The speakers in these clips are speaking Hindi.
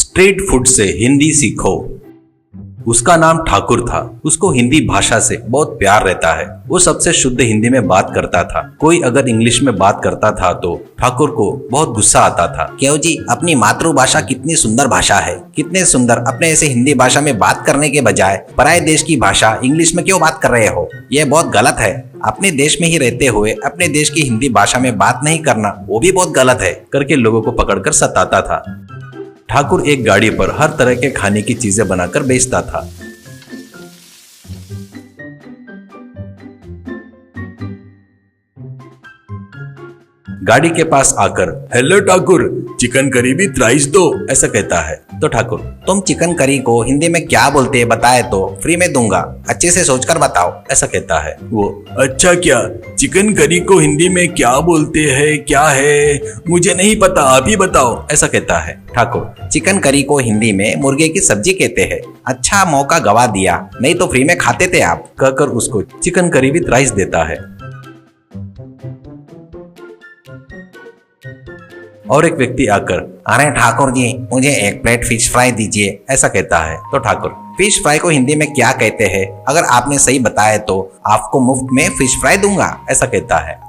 स्ट्रीट फूड से हिंदी सीखो। उसका नाम ठाकुर था। उसको हिंदी भाषा से बहुत प्यार रहता है। वो सबसे शुद्ध हिंदी में बात करता था। कोई अगर इंग्लिश में बात करता था तो ठाकुर को बहुत गुस्सा आता था। क्यों जी, अपनी मातृभाषा कितनी सुंदर भाषा है, कितने सुंदर। अपने ऐसे हिंदी भाषा में बात करने के बजाय पराये देश की भाषा इंग्लिश में क्यों बात कर रहे हो? ये बहुत गलत है। अपने देश में ही रहते हुए अपने देश की हिंदी भाषा में बात नहीं करना, वो भी बहुत गलत है करके लोगों को पकड़कर सताता था। ठाकुर एक गाड़ी पर हर तरह के खाने की चीजें बनाकर बेचता था। गाड़ी के पास आकर हेलो ठाकुर, चिकन करी भी थ्राइस दो, ऐसा कहता है। तो ठाकुर, तुम चिकन करी को हिंदी में क्या बोलते हैं बताए तो फ्री में दूंगा, अच्छे से सोचकर बताओ, ऐसा कहता है। वो अच्छा, क्या चिकन करी को हिंदी में क्या बोलते हैं, क्या है मुझे नहीं पता, आप ही बताओ, ऐसा कहता है। ठाकुर, चिकन करी को हिंदी में मुर्गे की सब्जी कहते हैं। अच्छा मौका गवा दिया, नहीं तो फ्री में खाते थे आप, कहकर उसको चिकन करी भी थ्राइस देता है। और एक व्यक्ति आकर अरे ठाकुर जी, मुझे एक प्लेट फिश फ्राई दीजिए, ऐसा कहता है। तो ठाकुर, फिश फ्राई को हिंदी में क्या कहते हैं? अगर आपने सही बताया तो आपको मुफ्त में फिश फ्राई दूंगा, ऐसा कहता है।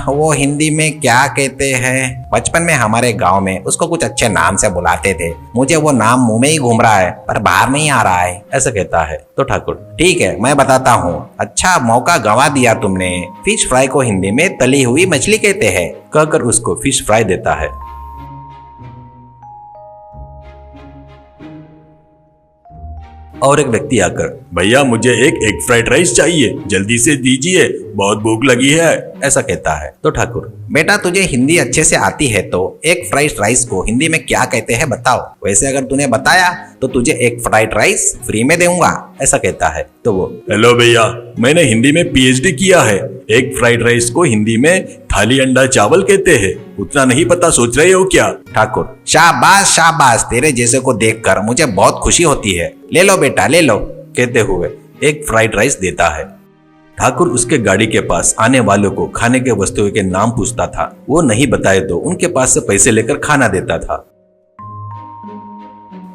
वो हिंदी में क्या कहते हैं? बचपन में हमारे गांव में उसको कुछ अच्छे नाम से बुलाते थे, मुझे वो नाम मुंह में ही घूम रहा है पर बाहर नहीं आ रहा है, ऐसा कहता है। तो ठाकुर, ठीक है मैं बताता हूँ। अच्छा मौका गंवा दिया तुमने। फिश फ्राई को हिंदी में तली हुई मछली कहते हैं, कहकर उसको फिश फ्राई देता है। और एक व्यक्ति आकर भैया मुझे एक एग फ्राइड राइस चाहिए, जल्दी से दीजिए, बहुत भूख लगी है, ऐसा कहता है। तो ठाकुर, बेटा तुझे हिंदी अच्छे से आती है तो एग फ्राइड राइस को हिंदी में क्या कहते हैं बताओ। वैसे अगर तूने बताया तो तुझे एग फ्राइड राइस फ्री में दूंगा, ऐसा कहता है। तो वो हेलो भैया, मैंने हिंदी में पीएचडी किया है। एग फ्राइड राइस को हिंदी में थाली अंडा चावल कहते हैं, उतना नहीं पता सोच रहे हो क्या? ठाकुर, शाबाश शाबाश, तेरे जैसे को देखकर मुझे बहुत खुशी होती है। ले लो बेटा ले लो, कहते हुए एग फ्राइड राइस देता है। ठाकुर उसके गाड़ी के पास आने वालों को खाने के वस्तुओं के नाम पूछता था। वो नहीं बताए तो उनके पास से पैसे लेकर खाना देता था,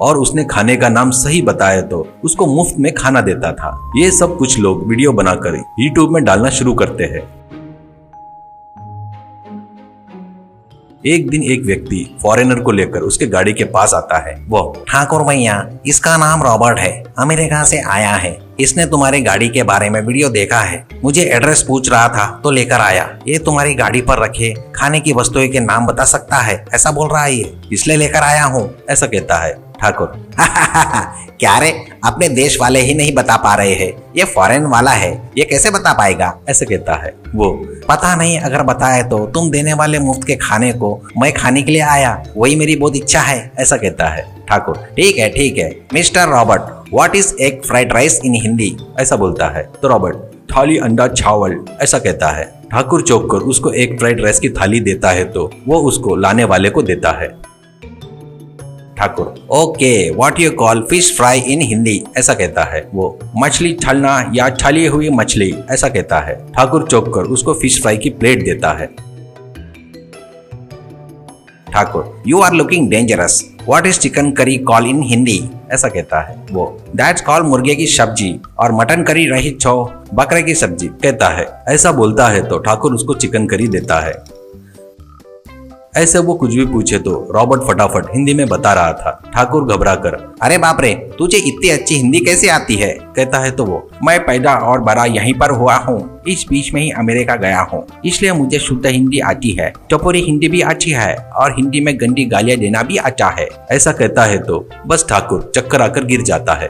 और उसने खाने का नाम सही बताया तो उसको मुफ्त में खाना देता था। ये सब कुछ लोग वीडियो बनाकर यूट्यूब में डालना शुरू करते हैं। एक दिन एक व्यक्ति फॉरेनर को लेकर उसके गाड़ी के पास आता है। वो ठाकुर भैया, इसका नाम रॉबर्ट है, अमेरिका से आया है। इसने तुम्हारी गाड़ी के बारे में वीडियो देखा है, मुझे एड्रेस पूछ रहा था तो लेकर आया। ये तुम्हारी गाड़ी पर रखे खाने की वस्तुओं के नाम बता सकता है, ऐसा बोल रहा है ये, इसलिए लेकर आया हूँ, ऐसा कहता है। ठाकुर, क्या रे, अपने देश वाले ही नहीं बता पा रहे हैं, ये फॉरेन वाला है, ये कैसे बता पाएगा, ऐसे कहता है। वो पता नहीं, अगर बताए तो तुम देने वाले मुफ्त के खाने को मैं खाने के लिए आया, वही मेरी बहुत इच्छा है, ऐसा कहता है। ठाकुर, ठीक है mister Robert, what is egg fried rice in Hindi, ऐसा बोलता है। तो रॉबर्ट, थाली अंडा चावल, ऐसा कहता है। ठाकुर चौंक कर उसको एग फ्राइड राइस की थाली देता है तो वो उसको लाने वाले को देता है। Thakur, okay, what you call fish fry in Hindi, ऐसा कहता है। वो मछली छलना या छली हुई मछली, ऐसा कहता है। ठाकुर चौंक कर उसको फिश फ्राई की प्लेट देता है। Thakur, you are looking dangerous, what is chicken curry call in Hindi, ऐसा कहता है। वो दैट्स कॉल मुर्गे की सब्जी, और मटन करी रही छो बकरे की सब्जी, कहता है। ऐसा बोलता है तो ठाकुर उसको चिकन करी देता है। ऐसे वो कुछ भी पूछे तो रॉबर्ट फटाफट हिंदी में बता रहा था। ठाकुर घबरा कर, अरे बाप रे, तुझे इतनी अच्छी हिंदी कैसे आती है, कहता है। तो वो, मैं पैदा और बड़ा यहीं पर हुआ हूँ, इस बीच में ही अमेरिका गया हूँ, इसलिए मुझे शुद्ध हिंदी आती है, टपोरी हिंदी भी आती है, और हिंदी में गंदी गालियां देना भी आता है, ऐसा कहता है। तो बस ठाकुर चक्कर आकर गिर जाता है।